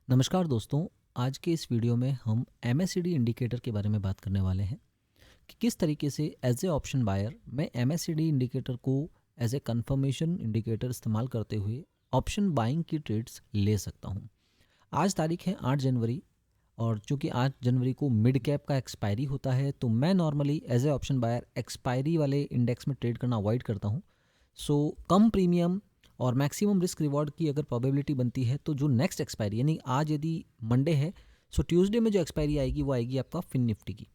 नमस्कार दोस्तों। आज के इस वीडियो में हम MACD इंडिकेटर के बारे में बात करने वाले हैं कि किस तरीके से एज ए ऑप्शन बायर मैं MACD इंडिकेटर को एज ए कंफर्मेशन इंडिकेटर इस्तेमाल करते हुए ऑप्शन बाइंग की ट्रेड्स ले सकता हूं। आज तारीख है 8 जनवरी और चूंकि 8 जनवरी को मिड कैप का एक्सपायरी होता है तो मैं normally as a option buyer expiry वाले इंडेक्स में ट्रेड करना अवॉइड करता हूं। सो कम प्रीमियम और मैक्सिमम रिस्क रिवॉर्ड की अगर प्रोबेबिलिटी बनती है तो जो नेक्स्ट एक्सपायरी यानी आज यदि मंडे है सो ट्यूसडे में जो एक्सपायरी आएगी वो आएगी आपका फिन निफ्टी की।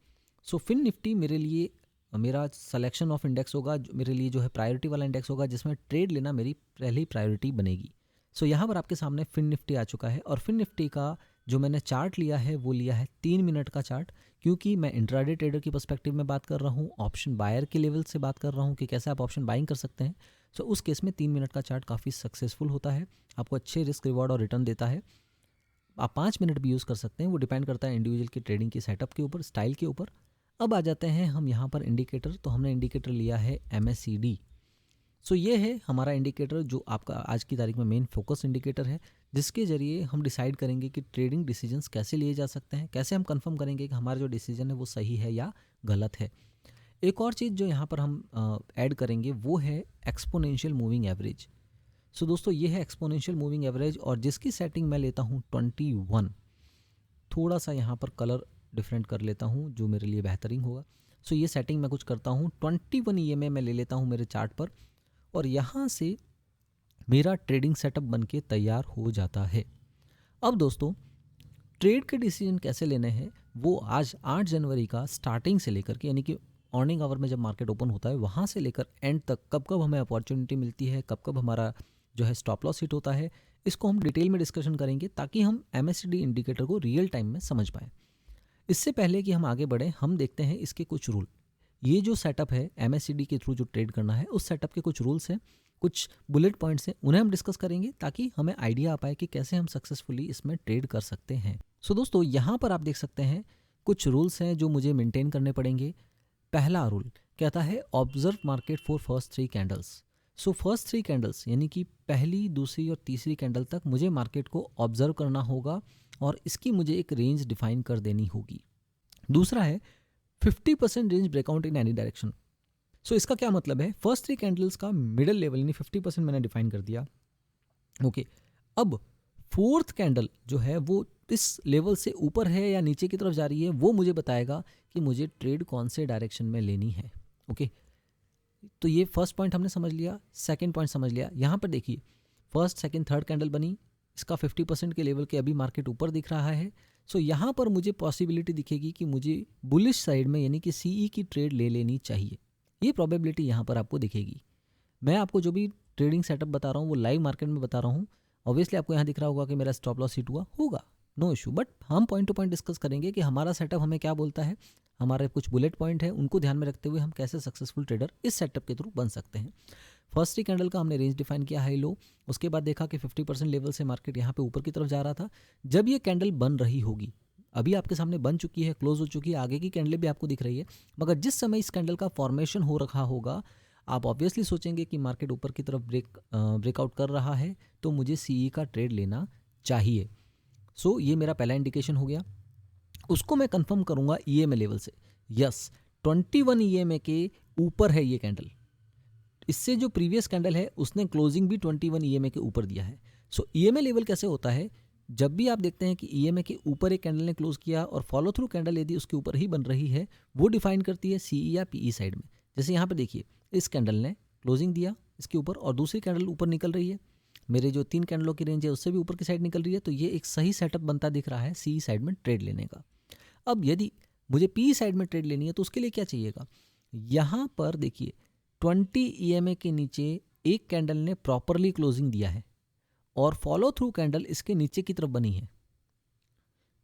सो फिन निफ्टी मेरे लिए मेरा सिलेक्शन ऑफ इंडेक्स होगा, मेरे लिए जो है प्रायोरिटी वाला इंडेक्स होगा जिसमें ट्रेड लेना मेरी पहली प्रायोरिटी बनेगी। सो यहाँ पर आपके सामने फिन निफ्टी आ चुका है और फिन निफ्टी का जो मैंने चार्ट लिया है वो लिया है 3 मिनट का चार्ट, क्योंकि मैं इंट्राडे ट्रेडर की पर्सपेक्टिव में बात कर रहा हूँ, ऑप्शन बायर के लेवल से बात कर रहा हूँ कि कैसे आप ऑप्शन बाइंग कर सकते हैं। सो उस केस में 3 मिनट का चार्ट काफ़ी सक्सेसफुल होता है, आपको अच्छे रिस्क रिवॉर्ड और रिटर्न देता है। आप 5 मिनट भी यूज़ कर सकते हैं, वो डिपेंड करता है इंडिविजुअल की ट्रेडिंग की सेटअप के ऊपर, स्टाइल के ऊपर। अब आ जाते हैं हम यहाँ पर इंडिकेटर, तो हमने इंडिकेटर लिया है MACD। सो ये है हमारा इंडिकेटर जो आपका आज की तारीख में मेन फोकस इंडिकेटर है, जिसके ज़रिए हम डिसाइड करेंगे कि ट्रेडिंग डिसीजंस कैसे लिए जा सकते हैं, कैसे हम कंफर्म करेंगे कि हमारा जो डिसीजन है वो सही है या गलत है। एक और चीज़ जो यहाँ पर हम ऐड करेंगे वो है एक्सपोनेंशियल मूविंग एवरेज। सो दोस्तों ये है एक्सपोनेंशियल मूविंग एवरेज और जिसकी सेटिंग मैं लेता हूँ 21। थोड़ा सा यहाँ पर कलर डिफरेंट कर लेता हूँ जो मेरे लिए बेहतरीन होगा। सो ये सेटिंग मैं कुछ करता हूँ 21 EMA मैं ले लेता हूँ मेरे चार्ट पर और यहाँ से मेरा ट्रेडिंग सेटअप बन के तैयार हो जाता है। अब दोस्तों ट्रेड के डिसीजन कैसे लेने हैं वो आज 8 जनवरी का स्टार्टिंग से लेकर के यानी कि अर्निंग आवर में जब मार्केट ओपन होता है वहाँ से लेकर एंड तक कब कब हमें अपॉर्चुनिटी मिलती है, कब कब हमारा जो है स्टॉप लॉस हिट होता है, इसको हम डिटेल में डिस्कशन करेंगे ताकि हम MACD इंडिकेटर को रियल टाइम में समझ पाएँ। इससे पहले कि हम आगे बढ़ें हम देखते हैं इसके कुछ रूल। ये जो सेटअप है MACD के थ्रू जो ट्रेड करना है उस सेटअप के कुछ रूल्स हैं, कुछ बुलेट पॉइंट्स हैं, उन्हें हम डिस्कस करेंगे ताकि हमें आइडिया आ पाए कि कैसे हम सक्सेसफुली इसमें ट्रेड कर सकते हैं। सो दोस्तों यहाँ पर आप देख सकते हैं कुछ रूल्स हैं जो मुझे मेंटेन करने पड़ेंगे। पहला रूल कहता है observe market for first 3 candles. So first 3 candles यानी कि पहली, दूसरी और तीसरी कैंडल तक मुझे मार्केट को ऑब्जर्व करना होगा और इसकी मुझे एक रेंज डिफाइन कर देनी होगी। दूसरा है 50% range breakout in any direction. So इसका क्या मतलब है, फर्स्ट 3 कैंडल्स का मिडल लेवल यानी 50% मैंने डिफाइन कर दिया। ओके, अब फोर्थ कैंडल जो है वो इस लेवल से ऊपर है या नीचे की तरफ जा रही है वो मुझे बताएगा कि मुझे ट्रेड कौन से डायरेक्शन में लेनी है। ओके, तो ये फर्स्ट पॉइंट हमने समझ लिया। सेकंड पॉइंट समझ लिया, यहाँ पर देखिए फर्स्ट सेकंड थर्ड कैंडल बनी, इसका 50% के लेवल के अभी मार्केट ऊपर दिख रहा है। सो यहाँ पर मुझे पॉसिबिलिटी दिखेगी कि मुझे बुलिश साइड में यानी कि CE की ट्रेड ले लेनी चाहिए। ये प्रोबेबिलिटी यहाँ पर आपको दिखेगी। मैं आपको जो भी ट्रेडिंग सेटअप बता रहा हूँ वो लाइव मार्केट में बता रहा हूँ। ऑब्वियसली आपको यहाँ दिख रहा होगा कि मेरा स्टॉप लॉस हिट हुआ होगा, नो इशू, बट हम पॉइंट टू पॉइंट डिस्कस करेंगे कि हमारा सेटअप हमें क्या बोलता है, हमारे कुछ बुलेट पॉइंट है उनको ध्यान में रखते हुए हम कैसे सक्सेसफुल ट्रेडर इस सेटअप के थ्रू बन सकते हैं। फर्स्ट 3 कैंडल का हमने रेंज डिफाइन किया हाई लो, उसके बाद देखा कि 50% लेवल से मार्केट यहाँ पे ऊपर की तरफ जा रहा था। जब ये कैंडल बन रही होगी, अभी आपके सामने बन चुकी है, क्लोज हो चुकी है, आगे की कैंडल भी आपको दिख रही है, मगर जिस समय इस कैंडल का फॉर्मेशन हो रखा होगा आप ऑब्वियसली सोचेंगे कि मार्केट ऊपर की तरफ ब्रेकआउट कर रहा है तो मुझे CE का ट्रेड लेना चाहिए। सो ये मेरा पहला इंडिकेशन हो गया। उसको मैं कंफर्म करूंगा EMA लेवल से। यस, 21 EMA के ऊपर है ये कैंडल, इससे जो प्रीवियस कैंडल है उसने क्लोजिंग भी 21 EMA के ऊपर दिया है। सो EMA लेवल कैसे होता है, जब भी आप देखते हैं कि EMA के ऊपर एक कैंडल ने क्लोज किया और फॉलो थ्रू कैंडल यदि उसके ऊपर ही बन रही है वो डिफाइन करती है CE या PE साइड में। जैसे यहाँ पे देखिए इस कैंडल ने क्लोजिंग दिया इसके ऊपर और दूसरी कैंडल ऊपर निकल रही है, मेरे जो 3 कैंडलों की रेंज है उससे भी ऊपर की साइड निकल रही है, तो ये एक सही सेटअप बनता दिख रहा है CE साइड में ट्रेड लेने का। अब यदि मुझे PE साइड में ट्रेड लेनी है तो उसके लिए क्या चाहिएगा, यहाँ पर देखिए 20 EMA के नीचे एक कैंडल ने प्रॉपरली क्लोजिंग दिया है और फॉलो थ्रू कैंडल इसके नीचे की तरफ बनी है,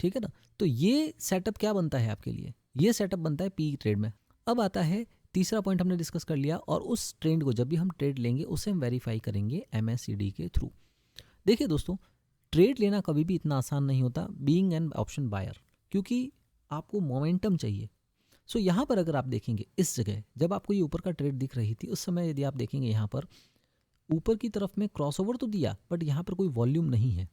ठीक है ना। तो ये सेटअप क्या बनता है आपके लिए, ये सेटअप बनता है PE ट्रेड में। अब आता है तीसरा पॉइंट हमने डिस्कस कर लिया और उस ट्रेंड को जब भी हम ट्रेड लेंगे उसे हम वेरीफाई करेंगे MACD के थ्रू। देखिए दोस्तों, ट्रेड लेना कभी भी इतना आसान नहीं होता बीइंग एन ऑप्शन बायर, क्योंकि आपको मोमेंटम चाहिए। सो यहाँ पर अगर आप देखेंगे इस जगह जब आपको ये ऊपर का ट्रेड दिख रही थी उस समय यदि आप देखेंगे यहाँ पर ऊपर की तरफ में क्रॉसओवर तो दिया बट यहाँ पर कोई वॉल्यूम नहीं है।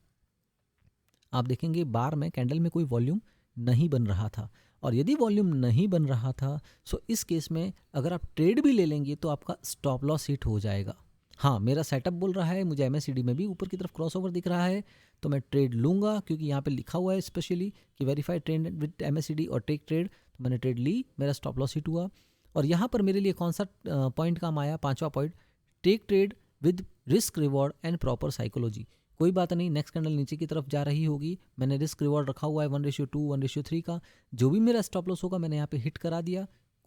आप देखेंगे बार में कैंडल में कोई वॉल्यूम नहीं बन रहा था, और यदि वॉल्यूम नहीं बन रहा था सो इस केस में अगर आप ट्रेड भी ले लेंगे तो आपका स्टॉप लॉस हिट हो जाएगा। हाँ, मेरा सेटअप बोल रहा है, मुझे एमएससीडी में भी ऊपर की तरफ क्रॉसओवर दिख रहा है, तो मैं ट्रेड लूँगा क्योंकि यहाँ पे लिखा हुआ है स्पेशली कि वेरीफाइड ट्रेड विद एमएससीडी और टेक ट्रेड। तो मैंने ट्रेड ली, मेरा स्टॉप लॉस हिट हुआ। और यहाँ पर मेरे लिए कौन सा पॉइंट काम आया, 5वां point, take trade with risk reward and proper psychology. कोई बात नहीं, नेक्स्ट कैंडल नीचे की तरफ जा रही होगी, मैंने रिस्क रिवॉर्ड रखा हुआ है 1:2 1:3 का, जो भी मेरा स्टॉप लॉस होगा मैंने यहाँ पे हिट करा दिया।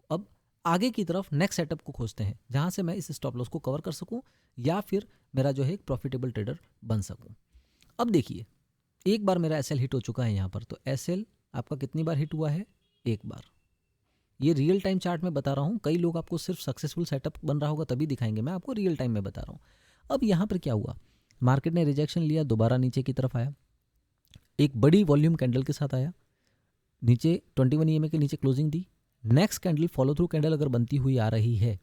अब आगे की तरफ नेक्स्ट सेटअप को खोजते हैं जहाँ से मैं इस स्टॉप लॉस को कवर कर सकूँ या फिर मेरा जो है एक प्रॉफिटेबल ट्रेडर बन सकूँ। अब देखिए, एक बार मेरा एसएल हिट हो चुका है यहाँ पर, तो एसएल आपका कितनी बार हिट हुआ है, एक बार। ये रियल टाइम चार्ट में बता रहा हूँ, कई लोग आपको सिर्फ सक्सेसफुल सेटअप बन रहा होगा तभी दिखाएंगे, मैं आपको रियल टाइम में बता रहा हूँ। अब यहाँ पर क्या हुआ, मार्केट ने रिजेक्शन लिया, दोबारा नीचे की तरफ आया, एक बड़ी वॉल्यूम कैंडल के साथ आया, नीचे 21 ईएमए के नीचे क्लोजिंग दी। Next candle follow through candle अगर बनती हुई आ रही है,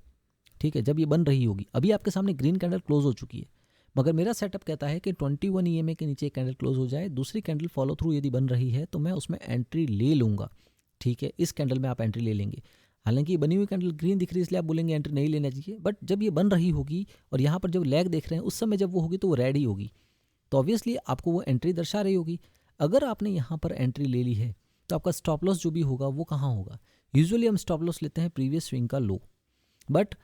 ठीक है, जब ये बन रही होगी, अभी आपके सामने ग्रीन कैंडल क्लोज हो चुकी है, मगर मेरा सेटअप कहता है कि 21 ईएमए के नीचे एक कैंडल क्लोज हो जाए, दूसरी कैंडल फॉलो थ्रू यदि बन रही है तो मैं उसमें एंट्री ले लूँगा। ठीक है, इस कैंडल में आप एंट्री ले लेंगे। हालांकि ये बनी हुई कैंडल ग्रीन दिख रही है इसलिए आप बोलेंगे एंट्री नहीं लेना चाहिए, बट जब ये बन रही होगी और यहाँ पर जब लैग देख रहे हैं उस समय जब वो होगी तो वो रेड ही होगी, तो ऑब्वियसली आपको वो एंट्री दर्शा रही होगी। अगर आपने यहाँ पर एंट्री ले ली है तो आपका स्टॉप लॉस जो भी होगा वो कहाँ होगा, यूजुअली हम स्टॉप लॉस लेते हैं प्रीवियस स्विंग का लो, बट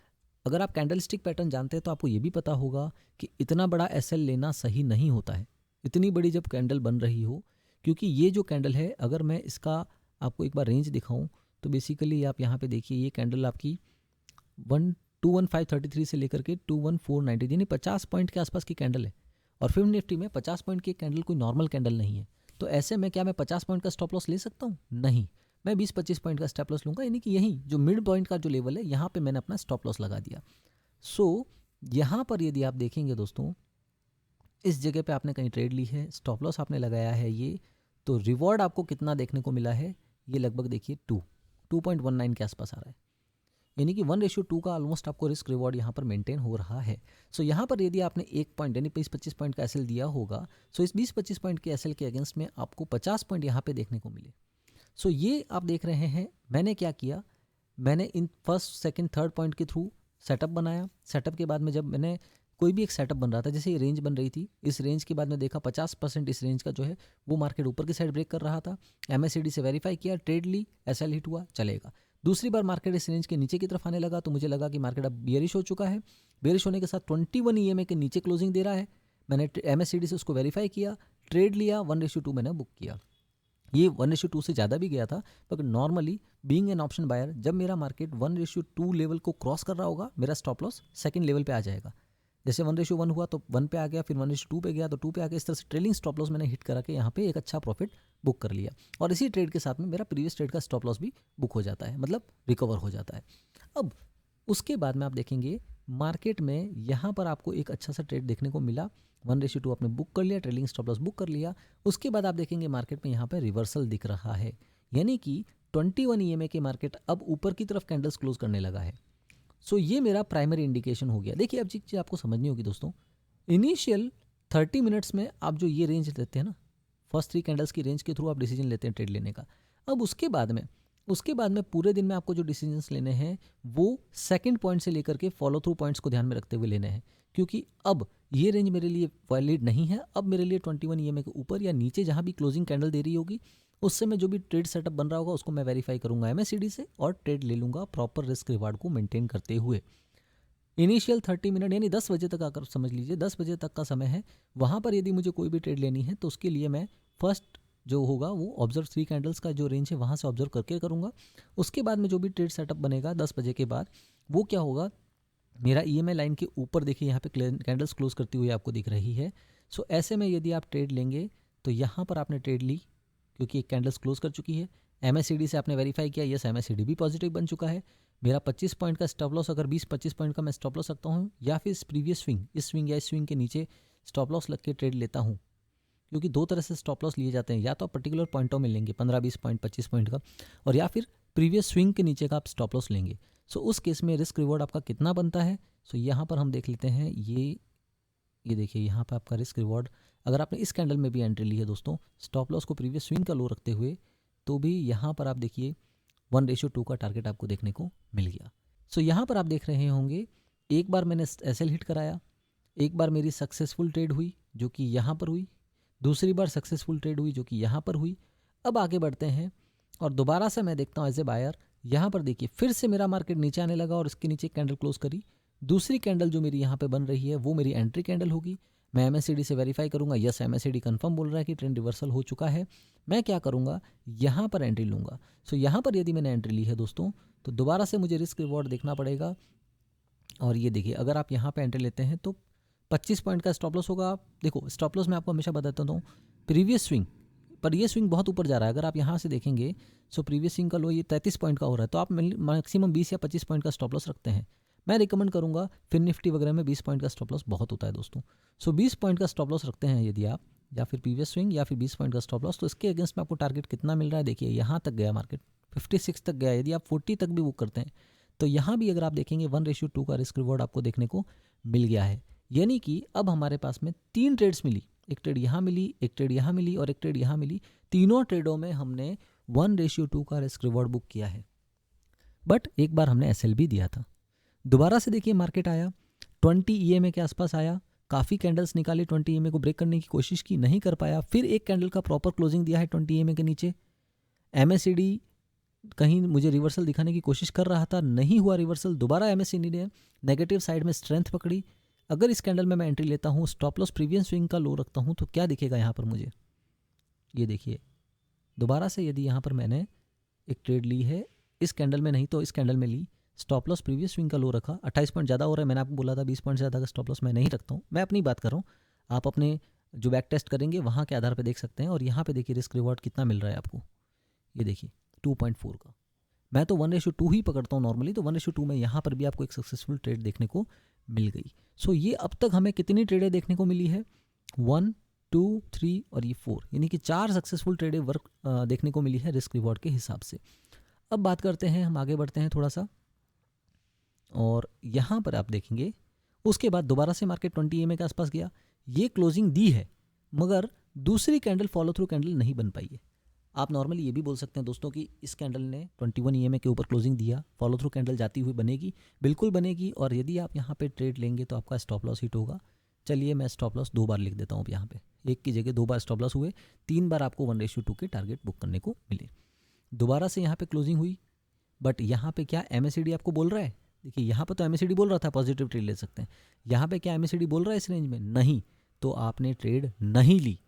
अगर आप कैंडल स्टिक पैटर्न जानते हैं तो आपको ये भी पता होगा कि इतना बड़ा एसएल लेना सही नहीं होता है, इतनी बड़ी जब कैंडल बन रही हो, क्योंकि ये जो कैंडल है, अगर मैं इसका आपको एक बार रेंज दिखाऊं तो बेसिकली आप यहाँ पे देखिए, ये कैंडल आपकी 21533 से लेकर के 21490 यानी 50 पॉइंट के आसपास की कैंडल है, और फिल्म निफ्टी में 50 पॉइंट की कैंडल कोई नॉर्मल कैंडल नहीं है। तो ऐसे में क्या मैं 50 पॉइंट का स्टॉप लॉस ले सकता हूँ? नहीं, मैं 20-25 पॉइंट का स्टॉप लॉस लूँगा, यानी कि यही जो मिड पॉइंट का जो लेवल है यहाँ पे मैंने अपना स्टॉप लॉस लगा दिया। सो यहाँ पर यदि आप देखेंगे दोस्तों, इस जगह पे आपने कहीं ट्रेड ली है, स्टॉप लॉस आपने लगाया है ये, तो रिवॉर्ड आपको कितना देखने को मिला है, ये लगभग देखिए 2.19 के आसपास आ रहा है, यानी कि 1:2 का ऑलमोस्ट आपको रिस्क रिवॉर्ड यहाँ पर मेंटेन हो रहा है। सो यहाँ पर यदि आपने 1 पॉइंट यानी 20-25 पॉइंट का एसएल दिया होगा, सो इस 20-25 पॉइंट के एसएल के अगेंस्ट में आपको 50 पॉइंट यहाँ पे देखने को मिले। सो ये आप देख रहे हैं, मैंने क्या किया, मैंने in first second third point के थ्रू सेटअप बनाया। सेटअप के बाद में जब मैंने कोई भी एक सेटअप बन रहा था, जैसे ये रेंज बन रही थी, इस रेंज के बाद में देखा 50% इस रेंज का जो है वो मार्केट ऊपर की साइड ब्रेक कर रहा था, एमएससीडी से वेरीफाई किया, ट्रेड ली, एसएल हिट हुआ, चलेगा। दूसरी बार मार्केट इस रेंज के नीचे की तरफ आने लगा तो मुझे लगा कि मार्केट अब बियरिश हो चुका है, बियरिश होने के साथ 21 ईएमए के नीचे क्लोजिंग दे रहा है, मैंने एमएससीडी से उसको वेरीफाई किया, ट्रेड लिया, 1:2 मैंने बुक किया। ये 1:2 से ज़्यादा भी गया था, पर normally being an option buyer, जब मेरा मार्केट 1:2 लेवल को क्रॉस कर रहा होगा, मेरा स्टॉप लॉस सेकंड लेवल पे आ जाएगा। जैसे 1:1 हुआ तो 1 पे आ गया, फिर 1:2 पे गया तो 2 पे आ गया, इस तरह से ट्रेलिंग स्टॉप लॉस मैंने हिट करा के यहाँ पे एक अच्छा प्रॉफिट बुक कर लिया, और इसी ट्रेड के साथ में मेरा प्रीवियस ट्रेड का स्टॉप लॉस भी बुक हो जाता है, मतलब रिकवर हो जाता है। अब उसके बाद में आप देखेंगे मार्केट में यहाँ पर आपको एक अच्छा सा ट्रेड देखने को मिला, 1:2 आपने बुक कर लिया, ट्रेलिंग स्टॉप लॉस बुक कर लिया। उसके बाद आप देखेंगे मार्केट में यहाँ पर रिवर्सल दिख रहा है, यानी कि 21 ईएमए के मार्केट अब ऊपर की तरफ कैंडल्स क्लोज करने लगा है। सो ये मेरा प्राइमरी इंडिकेशन हो गया। देखिए अब चीज़ आपको समझनी होगी दोस्तों, इनिशियल 30 मिनट्स में आप जो ये रेंज लेते हैं ना, फर्स्ट 3 कैंडल्स की रेंज के थ्रू आप डिसीजन लेते हैं ट्रेड लेने का। अब उसके बाद में पूरे दिन में आपको जो डिसीजंस लेने हैं वो सेकंड पॉइंट से लेकर के फॉलो थ्रू पॉइंट्स को ध्यान में रखते हुए लेने हैं, क्योंकि अब ये रेंज मेरे लिए वैलिड नहीं है। अब मेरे लिए 21 ईएमए के ऊपर या नीचे जहाँ भी क्लोजिंग कैंडल दे रही होगी, उससे मैं जो भी ट्रेड सेटअप बन रहा होगा उसको मैं वेरीफाई करूंगा एमएससीडी से, और ट्रेड ले लूँगा प्रॉपर रिस्क रिवार्ड को मेंटेन करते हुए। इनिशियल 30 मिनट यानी 10 बजे तक आकर समझ लीजिए, 10 बजे तक का समय है, वहाँ पर यदि मुझे कोई भी ट्रेड लेनी है तो उसके लिए मैं फर्स्ट जो होगा वो ऑब्जर्व 3 कैंडल्स का जो रेंज है वहाँ से ऑब्जर्व करके करूँगा। उसके बाद में जो भी ट्रेड सेटअप बनेगा 10 बजे के बाद, वो क्या होगा, मेरा ईएमए लाइन के ऊपर देखिए यहाँ पे कैंडल्स क्लोज करती हुई आपको दिख रही है। सो ऐसे में यदि आप ट्रेड लेंगे तो यहाँ पर आपने ट्रेड ली क्योंकि एक कैंडल्स क्लोज कर चुकी है, एमएससीडी से आपने वेरीफाई किया, यस एमएससीडी भी पॉजिटिव बन चुका है। मेरा 25 पॉइंट का स्टॉप लॉस, अगर 20-25 पॉइंट का मैं स्टॉप लॉस रखता हूँ, या फिर इस प्रीवियस स्विंग, इस स्विंग या इस स्विंग के नीचे स्टॉप लॉस लग के ट्रेड लेता हूँ, क्योंकि दो तरह से स्टॉप लॉस लिए जाते हैं, या तो आप पर्टिकुलर पॉइंटों में लेंगे 15-20 पॉइंट 25 पॉइंट का, और या फिर प्रीवियस स्विंग के नीचे का आप स्टॉप लॉस लेंगे। सो उस केस में रिस्क रिवॉर्ड आपका कितना बनता है, सो यहाँ पर हम देख लेते हैं। ये ये देखिए यहाँ पे आपका रिस्क रिवॉर्ड, अगर आपने इस कैंडल में भी एंट्री ली है दोस्तों, स्टॉप लॉस को प्रीवियस स्विंग का लो रखते हुए, तो भी यहाँ पर आप देखिए 1:2 का टारगेट आपको देखने को मिल गया। सो यहाँ पर आप देख रहे होंगे, एक बार मैंने एसएल हिट कराया, एक बार मेरी सक्सेसफुल ट्रेड हुई जो कि यहाँ पर हुई, दूसरी बार सक्सेसफुल ट्रेड हुई जो कि यहाँ पर हुई। अब आगे बढ़ते हैं और दोबारा से मैं देखता हूँ एज ए बायर, यहाँ पर देखिए फिर से मेरा मार्केट नीचे आने लगा और इसके नीचे कैंडल क्लोज करी। दूसरी कैंडल जो मेरी यहाँ पे बन रही है वो मेरी एंट्री कैंडल होगी। मैं एमएससीडी से वेरीफाई करूँगा, यस एमएससीडी कंफर्म बोल रहा है कि ट्रेंड रिवर्सल हो चुका है। मैं क्या करूँगा, यहाँ पर एंट्री लूँगा। सो यहाँ पर यदि मैंने एंट्री ली है दोस्तों, तो दोबारा से मुझे रिस्क रिवॉर्ड देखना पड़ेगा। और ये देखिए अगर आप यहाँ पे एंट्री लेते हैं तो 25 पॉइंट का स्टॉप लॉस होगा। आप देखो स्टॉप लॉस मैं आपको हमेशा बताता हूँ प्रीवियस स्विंग, पर ये स्विंग बहुत ऊपर जा रहा है। अगर आप यहाँ से देखेंगे सो प्रीवियस स्विंग का लो ये 33 पॉइंट का हो रहा है, तो आप मैक्सिमम 20 या 25 पॉइंट का स्टॉप लॉस रखते हैं। मैं रिकमेंड करूँगा फिर निफ्टी वगैरह में 20 पॉइंट का स्टॉप लॉस बहुत होता है दोस्तों। सो 20 पॉइंट का स्टॉप लॉस रखते हैं यदि आप, या फिर प्रीवियस स्विंग या फिर 20 पॉइंट का स्टॉप लॉस, तो इसके अगेंस्ट में आपको टारगेट कितना मिल रहा है। देखिए यहाँ तक गया मार्केट, 56 तक गया। यदि आप 40 तक भी बुक करते हैं तो यहाँ भी अगर आप देखेंगे 1:2 का रिस्क रिवॉर्ड आपको देखने को मिल गया है। यानी कि अब हमारे पास में 3 ट्रेड्स मिली, एक ट्रेड यहाँ मिली, एक ट्रेड यहाँ मिली और एक ट्रेड यहाँ मिली। तीनों ट्रेडों में हमने 1:2 का रिस्क रिवॉर्ड बुक किया है। बट एक बार हमने एसएल भी दिया था। दोबारा से देखिए मार्केट आया 20 ईएमए के आसपास आया, काफ़ी कैंडल्स निकाले, 20 ईएमए को ब्रेक करने की कोशिश की, नहीं कर पाया। फिर एक कैंडल का प्रॉपर क्लोजिंग दिया है 20 ईएमए के नीचे। एमएससीडी कहीं मुझे रिवर्सल दिखाने की कोशिश कर रहा था, नहीं हुआ रिवर्सल। दोबारा एमएससीडी ने नेगेटिव साइड में स्ट्रेंथ पकड़ी। अगर इस कैंडल में मैं एंट्री लेता हूँ, स्टॉप लॉस प्रीवियस स्विंग का लो रखता हूँ, तो क्या दिखेगा यहाँ पर मुझे, ये देखिए दोबारा से यदि यहाँ पर मैंने एक ट्रेड ली है, इस कैंडल में नहीं तो इस कैंडल में ली, स्टॉप लॉस प्रीवियस स्विंग का लो रखा, 28 पॉइंट ज़्यादा हो रहा है। मैंने आपको बोला था 20 पॉइंट से ज़्यादा का स्टॉप लॉस मैं नहीं रखता हूँ, मैं अपनी बात कर रहा हूँ। आप अपने जो बैक टेस्ट करेंगे वहाँ के आधार पर देख सकते हैं। और यहाँ पे देखिए रिस्क रिवॉर्ड कितना मिल रहा है आपको, ये देखिए 2.4 का। मैं तो 1:2 ही पकड़ता हूँ नॉर्मली, तो 1:2 में यहाँ पर भी आपको एक सक्सेसफुल ट्रेड देखने को मिल गई। सो ये अब तक हमें कितनी ट्रेडें देखने को मिली है, 1, 2, 3 और ये 4, यानी कि 4 सक्सेसफुल ट्रेडें वर्क देखने को मिली है रिस्क रिवॉर्ड के हिसाब से। अब बात करते हैं, हम आगे बढ़ते हैं थोड़ा सा, और यहाँ पर आप देखेंगे उसके बाद दोबारा से मार्केट 20 ईएमए के आसपास गया, ये क्लोजिंग दी है मगर दूसरी कैंडल फॉलो थ्रू कैंडल नहीं बन पाई है। आप नॉर्मली ये भी बोल सकते हैं दोस्तों कि इस कैंडल ने 21 ईएमए के ऊपर क्लोजिंग दिया, फॉलो थ्रू कैंडल जाती हुई बनेगी, बिल्कुल बनेगी। और यदि आप यहाँ पे ट्रेड लेंगे तो आपका स्टॉप लॉस हिट होगा। चलिए मैं स्टॉप लॉस 2 बार लिख देता हूँ अब यहाँ पे, एक की जगह 2 बार स्टॉप लॉस हुए, 3 बार आपको 1:2 के टारगेट बुक करने को मिले। दोबारा से यहाँ पे क्लोजिंग हुई, बट यहाँ पे क्या एमएससीडी आपको बोल रहा है, देखिए यहाँ पर तो एमएससीडी बोल रहा था पॉजिटिव ट्रेड ले सकते हैं, यहाँ पे क्या एमएससीडी बोल रहा है इस रेंज में, नहीं, तो आपने ट्रेड नहीं ली।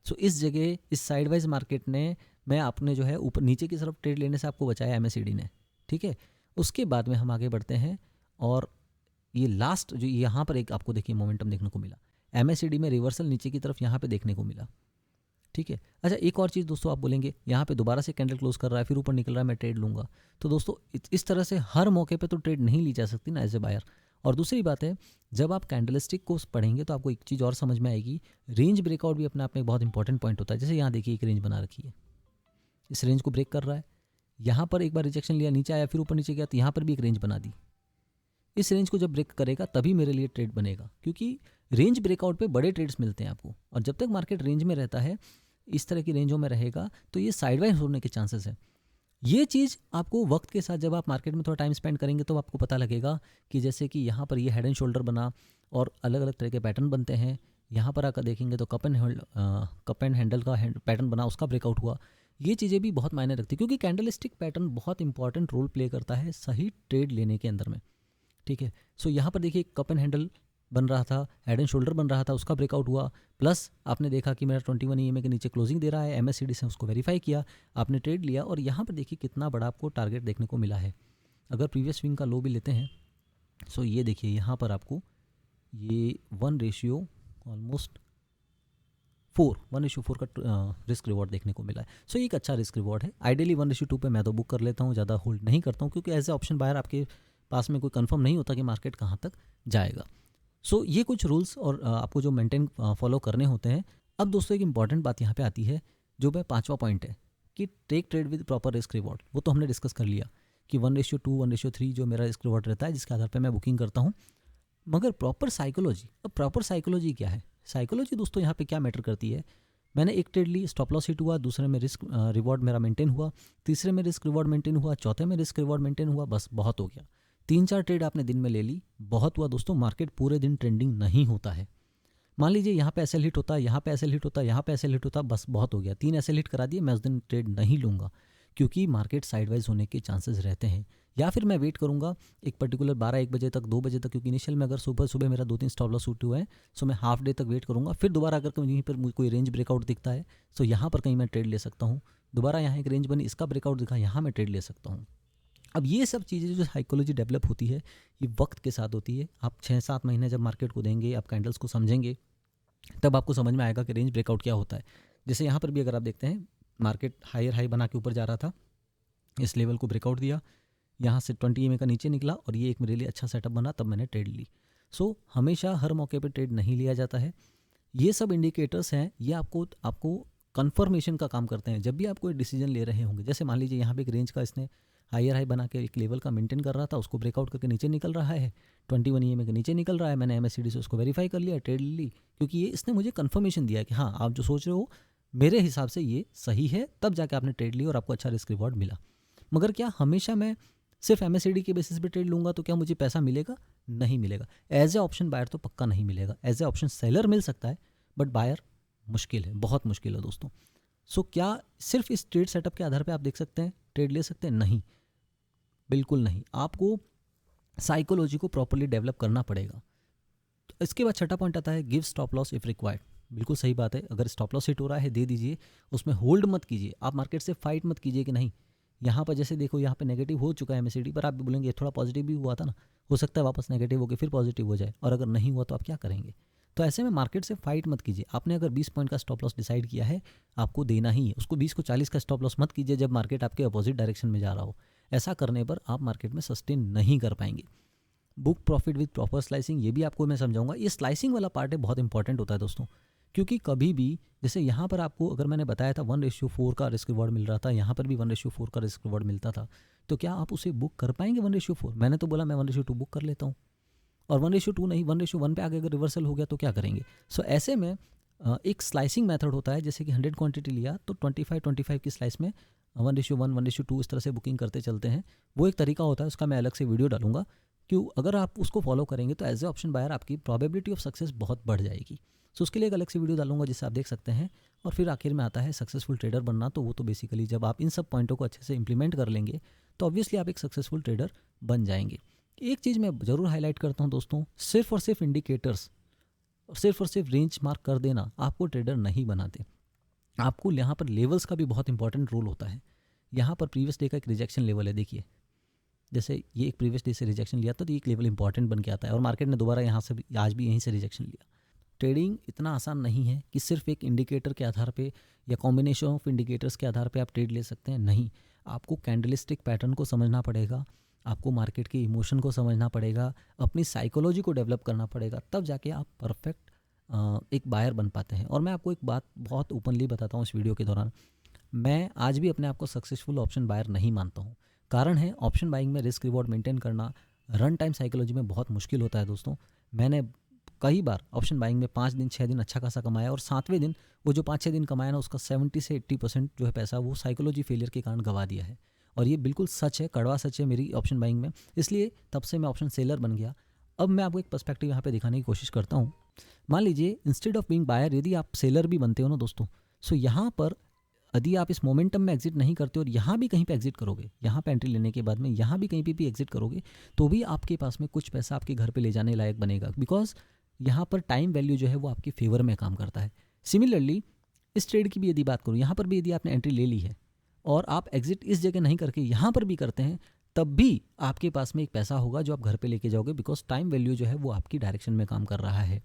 सो इस जगह इस साइडवाइज मार्केट ने, मैं आपने जो है ऊपर नीचे की तरफ ट्रेड लेने से आपको बचाया एमएससीडी ने, ठीक है। उसके बाद में हम आगे बढ़ते हैं और ये लास्ट जो यहाँ पर एक आपको देखिए मोमेंटम देखने को मिला, एमएससीडी में रिवर्सल नीचे की तरफ यहाँ पे देखने को मिला, ठीक है। अच्छा एक और चीज़ दोस्तों, आप बोलेंगे यहाँ पे दोबारा से कैंडल क्लोज कर रहा है, फिर ऊपर निकल रहा है, मैं ट्रेड लूँगा। तो दोस्तों इस तरह से हर मौके पे तो ट्रेड नहीं ली जा सकती ना एज ए बायर। और दूसरी बात है, जब आप कैंडलस्टिक को पढ़ेंगे तो आपको एक चीज़ और समझ में आएगी, रेंज ब्रेकआउट भी अपने आप में एक बहुत इंपॉर्टेंट पॉइंट होता है। जैसे यहाँ देखिए एक रेंज बना रखी है, इस रेंज को ब्रेक कर रहा है, यहाँ पर एक बार रिजेक्शन लिया, नीचे आया, फिर ऊपर नीचे गया, तो यहाँ पर भी एक रेंज बना दी। इस रेंज को जब ब्रेक करेगा तभी मेरे लिए ट्रेड बनेगा, क्योंकि रेंज ब्रेकआउट पे बड़े ट्रेड्स मिलते हैं आपको। और जब तक मार्केट रेंज में रहता है, इस तरह की रेंजों में रहेगा, तो ये साइडवाइज होने के चांसेस हैं। ये चीज़ आपको वक्त के साथ जब आप मार्केट में थोड़ा टाइम स्पेंड करेंगे तो आपको पता लगेगा कि जैसे कि यहाँ पर ये हेड एंड शोल्डर बना और अलग अलग तरह के पैटर्न बनते हैं। यहाँ पर आकर देखेंगे तो कप एंड हैंडल का पैटर्न बना, उसका ब्रेकआउट हुआ। ये चीज़ें भी बहुत मायने रखती है, क्योंकि कैंडलस्टिक पैटर्न बहुत इंपॉर्टेंट रोल प्ले करता है सही ट्रेड लेने के अंदर में, ठीक है। सो यहाँ पर देखिए कप एंड हैंडल बन रहा था, हेड एंड शोल्डर बन रहा था, उसका ब्रेकआउट हुआ, प्लस आपने देखा कि मेरा 21 ईएमए के नीचे क्लोजिंग दे रहा है, एमएससीडी से उसको वेरीफाई किया, आपने ट्रेड लिया, और यहाँ पर देखिए कितना बड़ा आपको टारगेट देखने को मिला है। अगर प्रीवियस स्विंग का लो भी लेते हैं, सो ये देखिए यहाँ पर आपको ये 1:4 का रिस्क रिवॉर्ड देखने को मिला है। सो एक अच्छा रिस्क रिवॉर्ड है। आइडियली 1:2 पे मैं तो बुक कर लेता हूँ, ज़्यादा होल्ड नहीं करता हूँ, क्योंकि एज ए ऑप्शन बायर आपके पास में कोई कंफर्म नहीं होता कि मार्केट कहाँ तक जाएगा। सो ये कुछ रूल्स और आपको जो मेंटेन फॉलो करने होते हैं। अब दोस्तों एक इंपॉर्टेंट बात यहाँ पे आती है, जो मैं 5वां पॉइंट है कि take trade with proper risk reward. वो तो हमने डिस्कस कर लिया कि 1:2, 1:3 जो मेरा रिस्क रिवॉर्ड रहता है, जिसके आधार पे मैं बुकिंग करता हूँ। मगर प्रॉपर साइकोलॉजी, अब प्रॉपर साइकोलॉजी क्या है? साइकोलॉजी दोस्तों यहाँ पे क्या मैटर करती है? मैंने एक ट्रेड ली, स्टॉप लॉस हिट हुआ, दूसरे में रिस्क रिवॉर्ड मेरा मेंटेन हुआ, तीसरे में रिस्क रिवॉर्ड मेंटेन हुआ, चौथे में रिस्क रिवॉर्ड मेंटेन हुआ, बस बहुत हो गया। 3-4 ट्रेड आपने दिन में ले ली, बहुत हुआ दोस्तों। मार्केट पूरे दिन ट्रेंडिंग नहीं होता है। मान लीजिए यहाँ पे एसएल हिट होता है, यहाँ पे एसएल हिट होता है, यहाँ पे एसएल हिट होता है, बस बहुत हो गया। 3 एसएल हिट करा दिए, मैं उस दिन ट्रेड नहीं लूँगा, क्योंकि मार्केट साइडवाइज होने के चांसेस रहते हैं। या फिर मैं वेट करूँगा एक पर्टिकुलर 12-1 बजे तक, 2 बजे तक, क्योंकि इनिशियल में अगर सुबह सुबह मेरा 2-3 स्टॉप लॉस शूट हुआ है, सो मैं हाफ डे तक वेट करूँगा। फिर दोबारा अगर कहीं पर कोई रेंज ब्रेकआउट दिखता है, सो यहाँ पर कहीं मैं ट्रेड ले सकता हूँ। दोबारा यहाँ एक रेंज बनी, इसका ब्रेकआउट दिखा, यहाँ मैं ट्रेड ले सकता हूँ। अब ये सब चीज़ें जो साइकोलॉजी डेवलप होती है, ये वक्त के साथ होती है। आप 6-7 महीने जब मार्केट को देंगे, आप कैंडल्स को समझेंगे, तब आपको समझ में आएगा कि रेंज ब्रेकआउट क्या होता है। जैसे यहाँ पर भी अगर आप देखते हैं, मार्केट हायर हाई बना के ऊपर जा रहा था, इस लेवल को ब्रेकआउट दिया, यहाँ से 20 EMA का नीचे निकला और ये एक मेरे लिए अच्छा सेटअप बना, तब मैंने ट्रेड ली। सो हमेशा हर मौके पे ट्रेड नहीं लिया जाता है। ये सब इंडिकेटर्स हैं, ये आपको कंफर्मेशन का काम करते हैं जब भी आप कोई डिसीजन ले रहे होंगे। जैसे मान लीजिए यहाँ पे एक रेंज का इसने हायर हाई बना के एक लेवल का मेंटेन कर रहा था, उसको ब्रेकआउट करके नीचे निकल रहा है, 21 EMA के नीचे निकल रहा है, मैंने MACD से उसको वेरीफाई कर लिया, ट्रेड ली, क्योंकि ये इसने मुझे कन्फर्मेशन दिया कि हाँ आप जो सोच रहे हो मेरे हिसाब से ये सही है, तब जाके आपने ट्रेड ली और आपको अच्छा रिस्क रिवॉर्ड मिला। मगर क्या हमेशा मैं सिर्फ MACD के बेसिस पे ट्रेड लूँगा तो क्या मुझे पैसा मिलेगा? नहीं मिलेगा। एज ए ऑप्शन बायर तो पक्का नहीं मिलेगा। एज ए ऑप्शन सेलर मिल सकता है, बट बायर मुश्किल है, बहुत मुश्किल है दोस्तों। सो क्या सिर्फ इस ट्रेड सेटअप के आधार पे आप देख सकते हैं ट्रेड ले सकते हैं? नहीं, बिल्कुल नहीं। आपको साइकोलॉजी को प्रॉपरली डेवलप करना पड़ेगा। तो इसके बाद छठा पॉइंट आता है, give stop loss if required. बिल्कुल सही बात है, अगर स्टॉप लॉस हिट हो रहा है दे दीजिए, उसमें होल्ड मत कीजिए। आप मार्केट से फाइट मत कीजिए कि नहीं यहाँ पर जैसे देखो यहाँ पे नेगेटिव हो चुका है MACD पर, आप भी बोलेंगे थोड़ा पॉजिटिव भी हुआ था ना, हो सकता है वापस नेगेटिव होकर फिर पॉजिटिव हो जाए, और अगर नहीं हुआ तो आप क्या करेंगे? तो ऐसे में मार्केट से फाइट मत कीजिए। आपने अगर 20 पॉइंट का स्टॉप लॉस डिसाइड किया है, आपको देना ही है उसको। 20 को 40 का स्टॉप लॉस मत कीजिए जब मार्केट आपके अपोजिट डायरेक्शन में जा रहा हो। ऐसा करने पर आप मार्केट में सस्टेन नहीं कर पाएंगे। Book profit with proper slicing, ये भी आपको मैं समझाऊंगा। ये स्लाइसिंग वाला पार्ट है, बहुत इंपॉर्टेंट होता है दोस्तों, क्योंकि कभी भी जैसे यहाँ पर आपको अगर मैंने बताया था 1:4 का रिस्क रिवॉर्ड मिल रहा था, यहाँ पर भी 1:4 का रिस्क रिवॉर्ड मिलता था, तो क्या आप उसे बुक कर पाएंगे 1:4? मैंने तो बोला मैं 1:2 बुक कर लेता हूँ, और 1:2 नहीं 1:1 पे आगे अगर रिवर्सल हो गया तो क्या करेंगे? सो ऐसे में एक स्लाइसिंग मेथड होता है, जैसे कि 100 क्वांटिटी लिया तो 25 की स्लाइस में 1:1 1:2 इस तरह से बुकिंग करते चलते हैं। वो एक तरीका होता है, उसका मैं अलग से वीडियो डालूंगा। क्यों? अगर आप उसको फॉलो करेंगे तो एज ए ऑप्शन बायर आपकी प्रोबेबिलिटी ऑफ सक्सेस बहुत बढ़ जाएगी। सो उसके लिए एक अलग से वीडियो डालूंगा जिससे आप देख सकते हैं। और फिर आखिर में आता है सक्सेसफुल ट्रेडर बनना, तो वो तो बेसिकली जब आप इन सब पॉइंटों को अच्छे से इंप्लीमेंट कर लेंगे तो ऑब्वियसली आप एक सक्सेसफुल ट्रेडर बन जाएंगे। एक चीज़ मैं ज़रूर हाईलाइट करता हूँ दोस्तों, सिर्फ और सिर्फ इंडिकेटर्स, सिर्फ और सिर्फ रेंज मार्क कर देना आपको ट्रेडर नहीं बनाते। आपको यहाँ पर लेवल्स का भी बहुत इंपॉर्टेंट रोल होता है। यहाँ पर प्रीवियस डे का एक रिजेक्शन लेवल है, देखिए जैसे ये एक प्रीवियस डे से रिजेक्शन लिया था तो एक लेवल इंपॉर्टेंट बन के आता है, और मार्केट ने दोबारा यहाँ से आज भी यहीं से रिजेक्शन लिया। ट्रेडिंग इतना आसान नहीं है कि सिर्फ एक इंडिकेटर के आधार पे या कॉम्बिनेशन ऑफ इंडिकेटर्स के आधार पे आप ट्रेड ले सकते हैं। नहीं, आपको कैंडलिस्टिक पैटर्न को समझना पड़ेगा, आपको मार्केट के इमोशन को समझना पड़ेगा, अपनी साइकोलॉजी को डेवलप करना पड़ेगा, तब जाके आप परफेक्ट एक बायर बन पाते हैं। और मैं आपको एक बात बहुत ओपनली बताता हूँ इस वीडियो के दौरान, मैं आज भी अपने आप को सक्सेसफुल ऑप्शन बायर नहीं मानता हूँ। कारण है ऑप्शन बाइंग में रिस्क रिवॉर्ड मेंटेन करना रन टाइम साइकोलॉजी में बहुत मुश्किल होता है दोस्तों। मैंने कई बार ऑप्शन बाइंग में 5 दिन 6 दिन अच्छा खासा कमाया, और 7वें दिन वो जो 5-6 दिन कमाया ना, उसका 70 से 80% जो है पैसा वो साइकोलॉजी फेलियर के कारण गवा दिया है। और ये बिल्कुल सच है, कड़वा सच है मेरी ऑप्शन बाइंग में, इसलिए तब से मैं ऑप्शन सेलर बन गया। अब मैं आपको एक पर्सपेक्टिव यहाँ पे दिखाने की कोशिश करता हूँ। मान लीजिए इंस्टेड ऑफ बीइंग बायर यदि आप सेलर भी बनते हो ना दोस्तों, सो यहाँ पर यदि आप इस मोमेंटम में एग्जिट नहीं करते और यहाँ भी कहीं पे एग्जिट करोगे, यहाँ पे एंट्री लेने के बाद में यहाँ भी कहीं पे भी एग्जिट करोगे, तो भी आपके पास में कुछ पैसा आपके घर पे ले जाने लायक बनेगा, बिकॉज यहाँ पर टाइम वैल्यू जो है वो आपके फेवर में काम करता है। सिमिलरली इस ट्रेड की भी यदि बात करूँ, यहाँ पर भी यदि आपने एंट्री ले ली है और आप एग्जिट इस जगह नहीं करके यहाँ पर भी करते हैं, तब भी आपके पास में एक पैसा होगा जो आप घर पे लेके जाओगे, बिकॉज टाइम वैल्यू जो है वो आपकी डायरेक्शन में काम कर रहा है।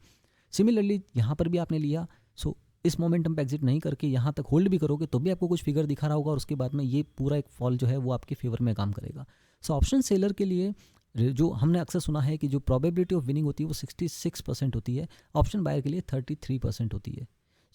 सिमिलरली यहाँ पर भी आपने लिया, सो इस मोमेंटम पे एग्जिट नहीं करके यहाँ तक होल्ड भी करोगे तो भी आपको कुछ फिगर दिखा रहा होगा, और उसके बाद में ये पूरा एक फॉल जो है वो आपके फेवर में काम करेगा। सो ऑप्शन सेलर के लिए जो हमने अक्सर सुना है कि जो प्रोबेबिलिटी ऑफ विनिंग होती है वो 66% होती है, ऑप्शन बायर के लिए 33% होती है।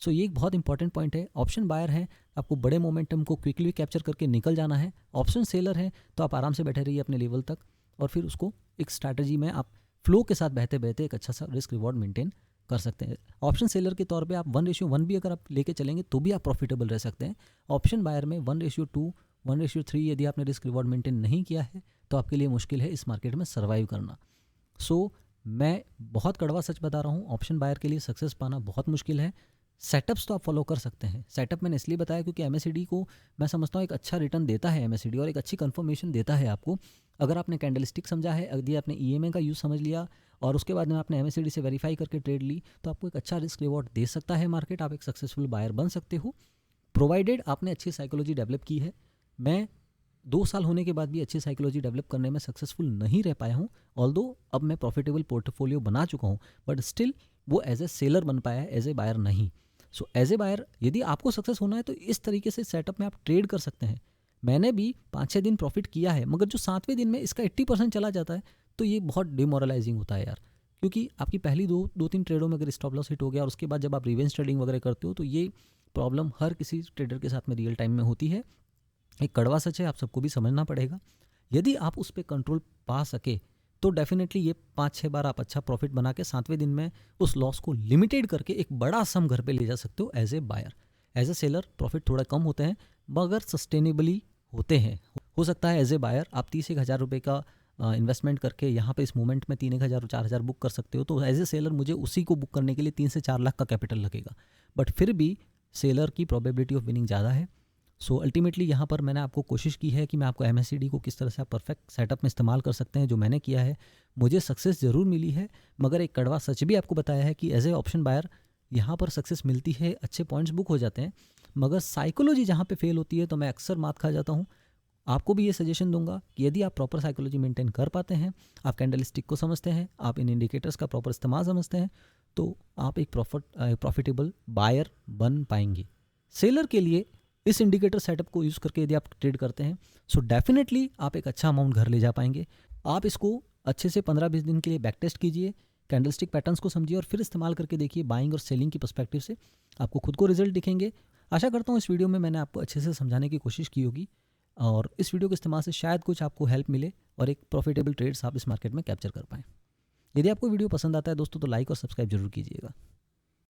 सो ये एक बहुत इंपॉर्टेंट पॉइंट है। ऑप्शन बायर है, आपको बड़े मोमेंटम को क्विकली कैप्चर करके निकल जाना है। ऑप्शन सेलर है तो आप आराम से बैठे रहिए अपने लेवल तक, और फिर उसको एक स्ट्रैटेजी में आप फ्लो के साथ बहते बहते एक अच्छा सा रिस्क रिवॉर्ड मेंटेन कर सकते हैं। ऑप्शन सेलर के तौर पे आप 1:1 भी अगर आप लेके चलेंगे तो भी आप प्रॉफिटेबल रह सकते हैं। ऑप्शन बायर में 1:2, 1:3 यदि आपने रिस्क रिवॉर्ड मेंटेन नहीं किया है तो आपके लिए मुश्किल है इस मार्केट में सर्वाइव करना। सो मैं बहुत कड़वा सच बता रहा हूँ, ऑप्शन बायर के लिए सक्सेस पाना बहुत मुश्किल है। सेटअप्स तो आप फॉलो कर सकते हैं। सेटअप मैंने इसलिए बताया क्योंकि एमएससीडी को मैं समझता हूँ एक अच्छा रिटर्न देता है एमएससीडी, और एक अच्छी कंफर्मेशन देता है आपको। अगर आपने कैंडलस्टिक समझा है, यदि आपने ईएमए का यूज़ समझ लिया और उसके बाद में आपने एमएससीडी से वेरीफाई करके ट्रेड ली, तो आपको एक अच्छा रिस्क रिवॉर्ड दे सकता है मार्केट। आप एक सक्सेसफुल बायर बन सकते हो, प्रोवाइडेड आपने अच्छी साइकोलॉजी डेवलप की है। मैं 2 साल होने के बाद भी अच्छी साइकोलॉजी डेवलप करने में सक्सेसफुल नहीं रह पाया हूँ। ऑल्दो अब मैं प्रॉफिटेबल पोर्टफोलियो बना चुका हूँ, बट स्टिल वो एज ए सेलर बन पाया है, एज ए बायर नहीं। सो एज ए बायर यदि आपको सक्सेस होना है तो इस तरीके से सेटअप में आप ट्रेड कर सकते हैं। मैंने भी 5-6 दिन प्रॉफिट किया है, मगर जो 7वें दिन में इसका 80% चला जाता है तो ये बहुत डिमोरलाइजिंग होता है यार। क्योंकि आपकी पहली 2-3 ट्रेडों में अगर स्टॉप लॉस हिट हो गया और उसके बाद जब आप रिवेंज ट्रेडिंग वगैरह करते हो तो ये प्रॉब्लम हर किसी ट्रेडर के साथ में रियल टाइम में होती है। एक कड़वा सच है, आप सबको भी समझना पड़ेगा। यदि आप उस पर कंट्रोल पा सके तो डेफिनेटली ये 5-6 बार आप अच्छा प्रॉफिट बना के 7वें दिन में उस लॉस को लिमिटेड करके एक बड़ा सम घर पे ले जा सकते हो as a buyer. As a seller profit थोड़ा कम होते हैं मगर सस्टेनेबली होते हैं। हो सकता है एज ए बायर आप 30-1 हज़ार रुपये का इन्वेस्टमेंट करके यहाँ पे इस मोमेंट में 3-1 हज़ार 4 हज़ार बुक कर सकते हो, तो एज ए सेलर मुझे उसी को बुक करने के लिए 3 से 4 लाख का कैपिटल लगेगा, बट फिर भी सेलर की प्रोबेबिलिटी ऑफ विनिंग ज़्यादा है। सो अल्टीमेटली यहाँ पर मैंने आपको कोशिश की है कि मैं आपको एमएससीडी को किस तरह से आप परफेक्ट सेटअप में इस्तेमाल कर सकते हैं, जो मैंने किया है। मुझे सक्सेस ज़रूर मिली है, मगर एक कड़वा सच भी आपको बताया है कि एज ए ऑप्शन बायर यहाँ पर सक्सेस मिलती है, अच्छे पॉइंट्स बुक हो जाते हैं, मगर साइकोलॉजी जहाँ पे फेल होती है तो मैं अक्सर मात खा जाता हूँ। आपको भी ये सजेशन दूंगा कि यदि आप प्रॉपर साइकोलॉजी मेंटेन कर पाते हैं, आप कैंडलस्टिक को समझते हैं, आप इन इंडिकेटर्स का प्रॉपर इस्तेमाल समझते हैं, तो आप एक प्रॉफिटेबल बायर बन पाएंगे। सेलर के लिए इस इंडिकेटर सेटअप को यूज़ करके यदि आप ट्रेड करते हैं सो डेफिनेटली आप एक अच्छा अमाउंट घर ले जा पाएंगे। आप इसको अच्छे से 15-20 दिन के लिए बैक टेस्ट कीजिए, कैंडलस्टिक पैटर्न्स को समझिए और फिर इस्तेमाल करके देखिए। बाइंग और सेलिंग की पर्सपेक्टिव से आपको खुद को रिजल्ट दिखेंगे। आशा करता हूँ इस वीडियो में मैंने आपको अच्छे से समझाने की कोशिश की होगी और इस वीडियो के इस्तेमाल से शायद कुछ आपको हेल्प मिले और एक प्रॉफिटेबल ट्रेड्स आप इस मार्केट में कैप्चर कर पाएँ। यदि आपको वीडियो पसंद आता है दोस्तों तो लाइक और सब्सक्राइब जरूर कीजिएगा।